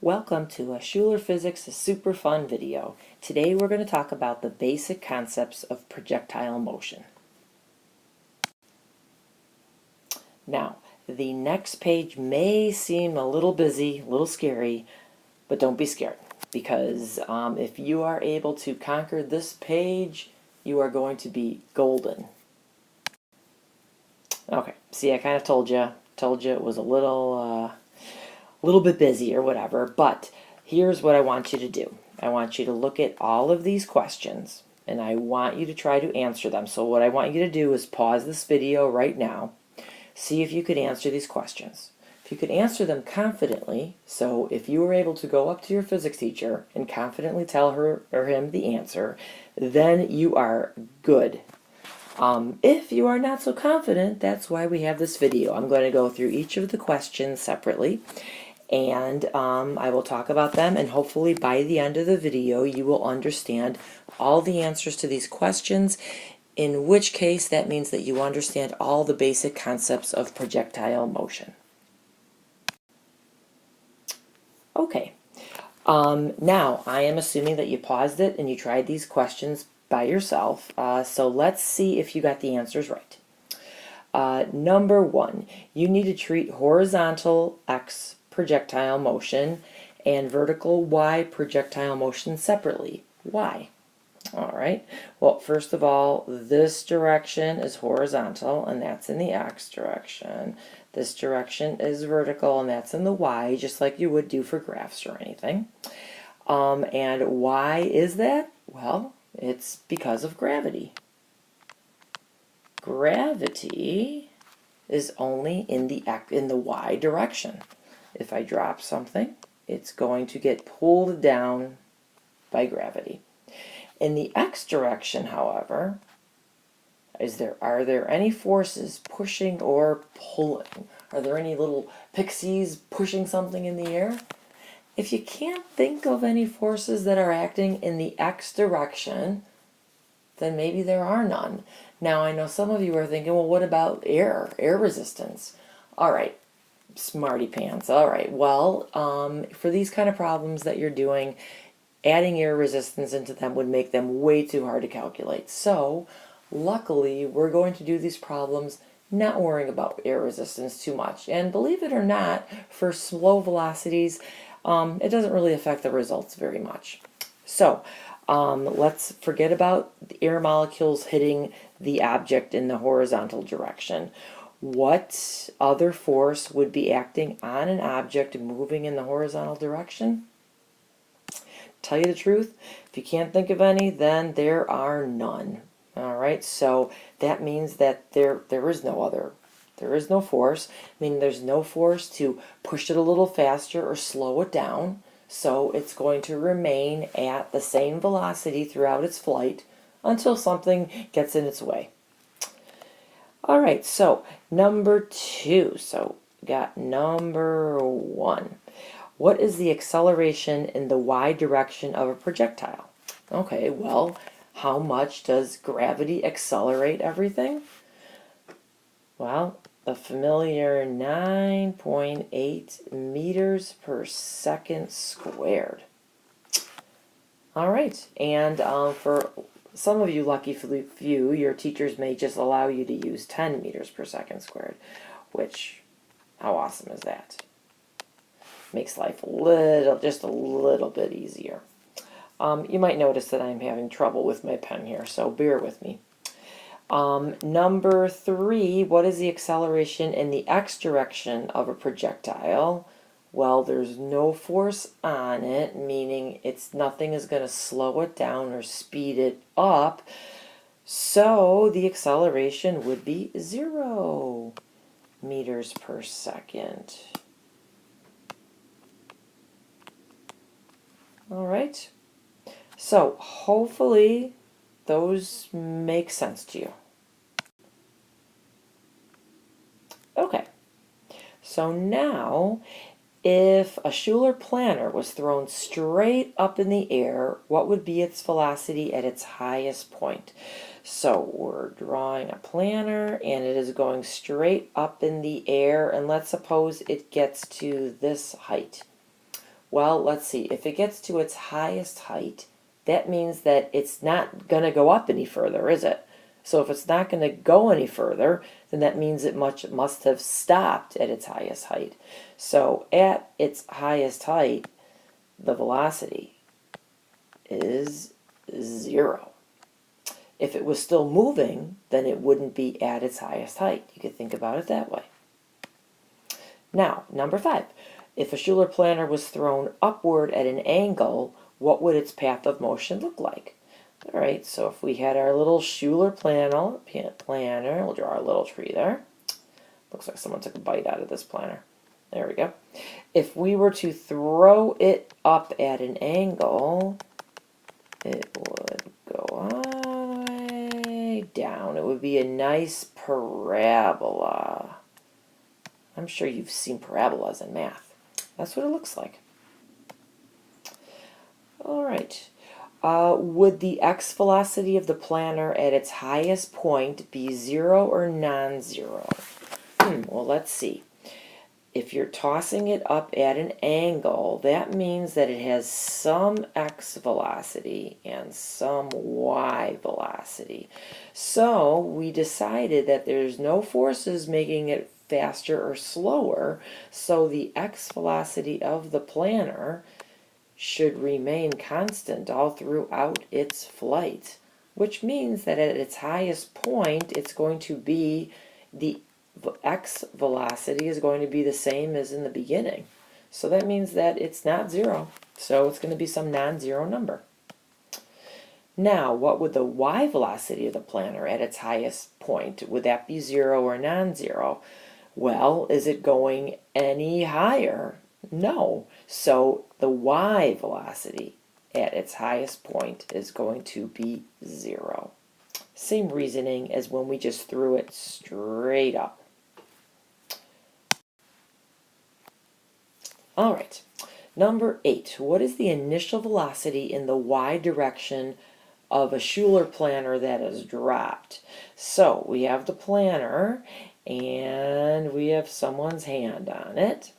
Welcome to a Shuler Physics Super Fun video. Today we're going to talk about the basic concepts of projectile motion. Now, the next page may seem a little busy, a little scary, but don't be scared, because if you are able to conquer this page, you are going to be golden. Okay, see, I kind of told you it was a little bit busy or whatever, but here's what I want you to do. I want you to look at all of these questions, and I want you to try to answer them. So what I want you to do is pause this video right now, see if you could answer these questions. If you could answer them confidently, so if you were able to go up to your physics teacher and confidently tell her or him the answer, then you are good. If you are not so confident, that's why we have this video. I'm going to go through each of the questions separately, and I will talk about them, and hopefully by the end of the video you will understand all the answers to these questions, in which case that means that you understand all the basic concepts of projectile motion. Okay, now I am assuming that you paused it and you tried these questions by yourself, so let's see if you got the answers right. Number 1, you need to treat horizontal X projectile motion and vertical Y projectile motion separately. Why? Alright, well, first of all, this direction is horizontal, and that's in the X direction. This direction is vertical, and that's in the Y, just like you would do for graphs or anything. And why is that? Well, it's because of gravity. Gravity is only in the Y direction. If I drop something, it's going to get pulled down by gravity. In the X direction, however, are there any forces pushing or pulling? Are there any little pixies pushing something in the air? If you can't think of any forces that are acting in the X direction, then maybe there are none. Now, I know some of you are thinking, well, what about air resistance? All right, smarty pants. All right, well, for these kind of problems that you're doing, adding air resistance into them would make them way too hard to calculate. So, luckily, we're going to do these problems not worrying about air resistance too much. And believe it or not, for slow velocities, it doesn't really affect the results very much. So, let's forget about the air molecules hitting the object in the horizontal direction. What other force would be acting on an object moving in the horizontal direction? Tell you the truth, if you can't think of any, then there are none. All right, so that means that there is no force, meaning there's no force to push it a little faster or slow it down. So it's going to remain at the same velocity throughout its flight until something gets in its way. All right, so number 2. So we got number 1. What is the acceleration in the Y direction of a projectile? Okay, well, how much does gravity accelerate everything? Well, the familiar 9.8 meters per second squared. All right, and for some of you lucky few, your teachers may just allow you to use 10 meters per second squared, which, how awesome is that? Makes life just a little bit easier. You might notice that I'm having trouble with my pen here, so bear with me. Number 3, what is the acceleration in the X direction of a projectile? Well, there's no force on it, meaning nothing is going to slow it down or speed it up. So the acceleration would be 0 meters per second. All right. So hopefully those make sense to you. Okay, so now if a Shuler planar was thrown straight up in the air, what would be its velocity at its highest point? So we're drawing a planar and it is going straight up in the air, and let's suppose it gets to this height. Well, let's see. If it gets to its highest height, that means that it's not going to go up any further, is it? So if it's not going to go any further, then that means it must have stopped at its highest height. So at its highest height, the velocity is 0. If it was still moving, then it wouldn't be at its highest height. You could think about it that way. Now, number 5. If a Shuler planer was thrown upward at an angle, what would its path of motion look like? All right, so if we had our little Shuler planner, we'll draw our little tree there. Looks like someone took a bite out of this planner. There we go. If we were to throw it up at an angle, it would go all the way down. It would be a nice parabola. I'm sure you've seen parabolas in math. That's what it looks like. All right. Would the x velocity of the planer at its highest point be 0 or non-zero? Well, let's see. If you're tossing it up at an angle, that means that it has some x velocity and some y velocity. So we decided that there's no forces making it faster or slower, so the x velocity of the planer should remain constant all throughout its flight, which means that at its highest point, it's going to be the x velocity is going to be the same as in the beginning. So that means that it's not 0. So it's going to be some non-zero number. Now, what would the y velocity of the planer at its highest point? Would that be 0 or non-zero? Well, is it going any higher? No. So the y velocity at its highest point is going to be 0. Same reasoning as when we just threw it straight up. All right, number 8. What is the initial velocity in the y direction of a Shuler planer that is dropped? So we have the planer, and we have someone's hand on it,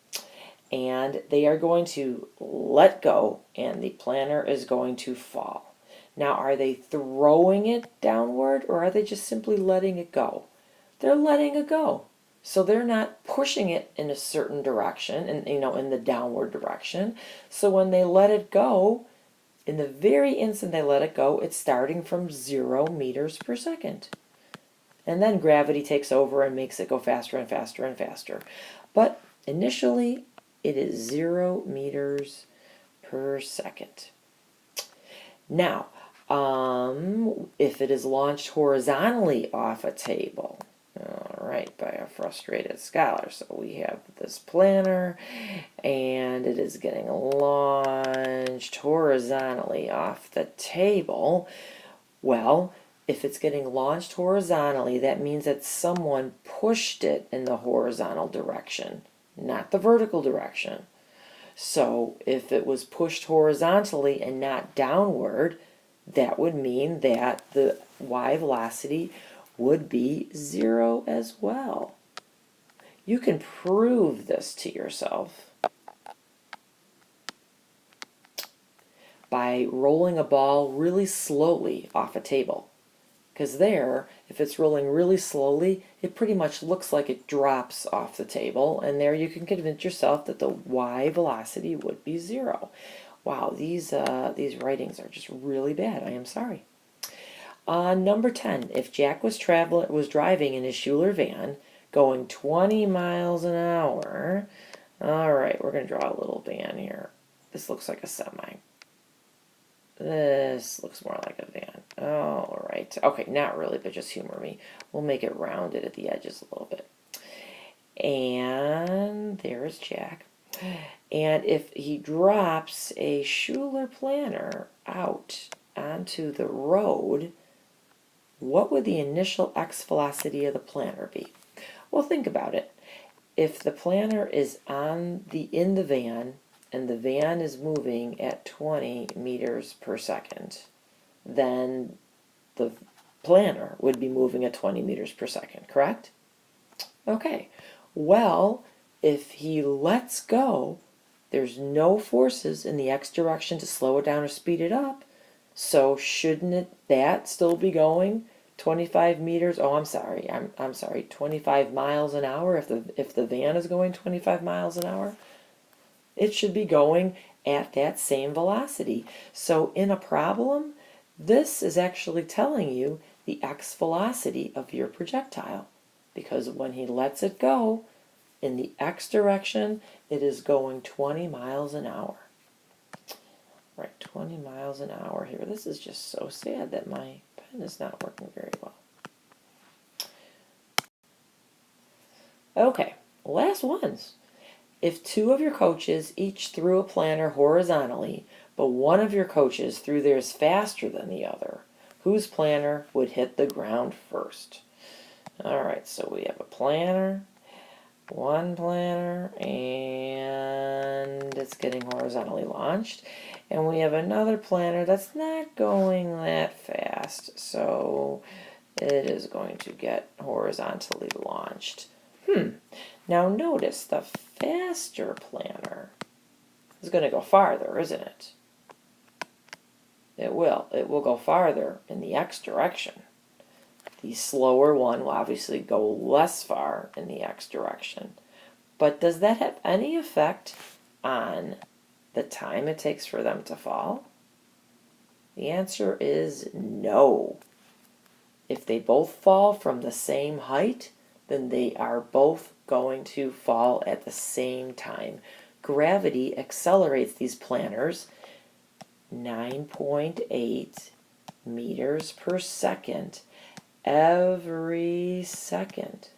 and they are going to let go, and the planer is going to fall. Now, are they throwing it downward, or are they just simply letting it go? They're letting it go. So they're not pushing it in a certain direction, and in the downward direction. So when they let it go, in the very instant they let it go, it's starting from 0 meters per second. And then gravity takes over and makes it go faster and faster and faster. But initially, it is 0 meters per second. Now, if it is launched horizontally off a table, all right, by a frustrated scholar. So we have this planer, and it is getting launched horizontally off the table. Well, if it's getting launched horizontally, that means that someone pushed it in the horizontal direction, not the vertical direction. So if it was pushed horizontally and not downward, that would mean that the y velocity would be 0 as well. You can prove this to yourself by rolling a ball really slowly off a table. Because there, if it's rolling really slowly, it pretty much looks like it drops off the table, and there you can convince yourself that the y velocity would be 0. Wow, these writings are just really bad. I am sorry. Number 10, if Jack was driving in his Shuler van going 20 miles an hour, all right, we're going to draw a little van here. This looks like a semi. This looks more like a van. All right. Okay, not really, but just humor me. We'll make it rounded at the edges a little bit. And there's Jack. And if he drops a Shuler planer out onto the road, what would the initial x velocity of the planer be? Well, think about it. If the planer is in the van, and the van is moving at 20 meters per second, then the planer would be moving at 20 meters per second, correct? Okay, well, if he lets go, There's no forces in the x direction to slow it down or speed it up. So shouldn't that still be going 25 meters? Oh, I'm sorry, 25 miles an hour if the van is going 25 miles an hour? It should be going at that same velocity. So in a problem, this is actually telling you the x velocity of your projectile, because when he lets it go in the x direction, it is going 20 miles an hour. Right, 20 miles an hour here. This is just so sad that my pen is not working very well. Okay, last ones. If two of your coaches each threw a planter horizontally, but one of your coaches threw theirs faster than the other, whose planter would hit the ground first? All right, so we have a planter, one planter, and it's getting horizontally launched. And we have another planter that's not going that fast, so it is going to get horizontally launched. Now notice the faster planter is going to go farther, isn't it? It will. It will go farther in the x direction. The slower one will obviously go less far in the x direction. But does that have any effect on the time it takes for them to fall? The answer is no. If they both fall from the same height, then they are both going to fall at the same time. Gravity accelerates these planters 9.8 meters per second every second.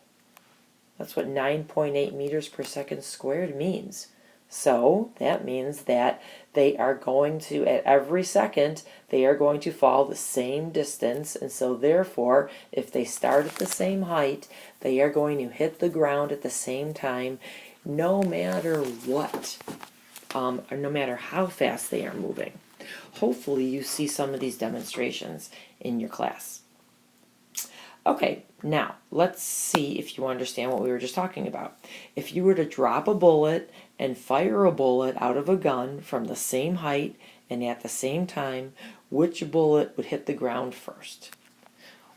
That's what 9.8 meters per second squared means. So that means that they are going to, at every second, they are going to fall the same distance. And so therefore, if they start at the same height, they are going to hit the ground at the same time, no matter what, or no matter how fast they are moving. Hopefully you see some of these demonstrations in your class. Okay, now let's see if you understand what we were just talking about. If you were to drop a bullet and fire a bullet out of a gun from the same height and at the same time, which bullet would hit the ground first?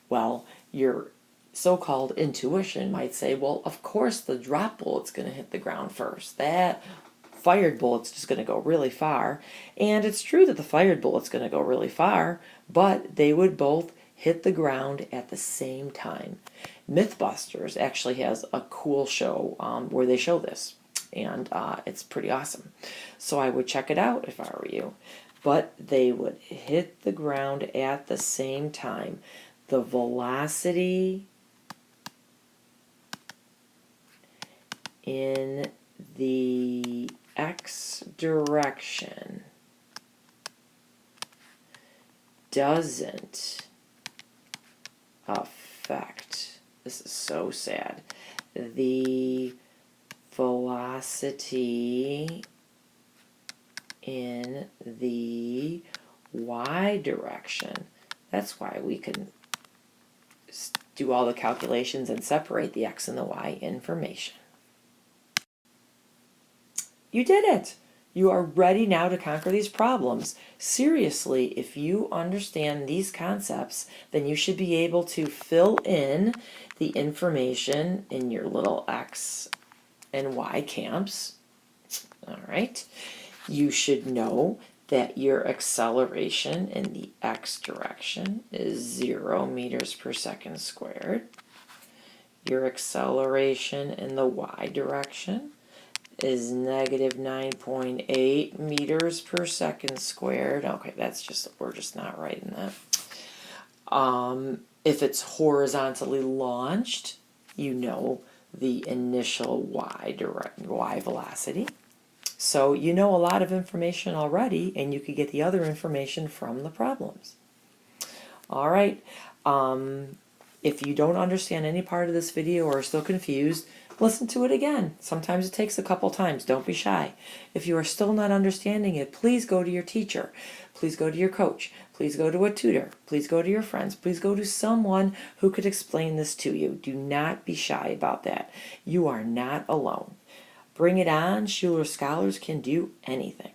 Well, your so-called intuition might say, well, of course the drop bullet's going to hit the ground first. That fired bullet's just going to go really far. And it's true that the fired bullet's going to go really far, but they would both hit the ground at the same time. Mythbusters actually has a cool show where they show this, and it's pretty awesome. So I would check it out if I were you. But they would hit the ground at the same time. The velocity in the x direction doesn't affect, this is so sad, the velocity in the y direction. That's why we can do all the calculations and separate the x and the y information. You did it! You are ready now to conquer these problems. Seriously, if you understand these concepts, then you should be able to fill in the information in your little x and y camps. All right. You should know that your acceleration in the x direction is 0 meters per second squared. Your acceleration in the y direction is negative 9.8 meters per second squared. Okay, we're just not writing that. If it's horizontally launched, you know the initial y velocity. So you know a lot of information already, and you could get the other information from the problems. All right. If you don't understand any part of this video or are still confused, listen to it again. Sometimes it takes a couple times. Don't be shy. If you are still not understanding it, please go to your teacher. Please go to your coach. Please go to a tutor. Please go to your friends. Please go to someone who could explain this to you. Do not be shy about that. You are not alone. Bring it on, Shuler scholars can do anything.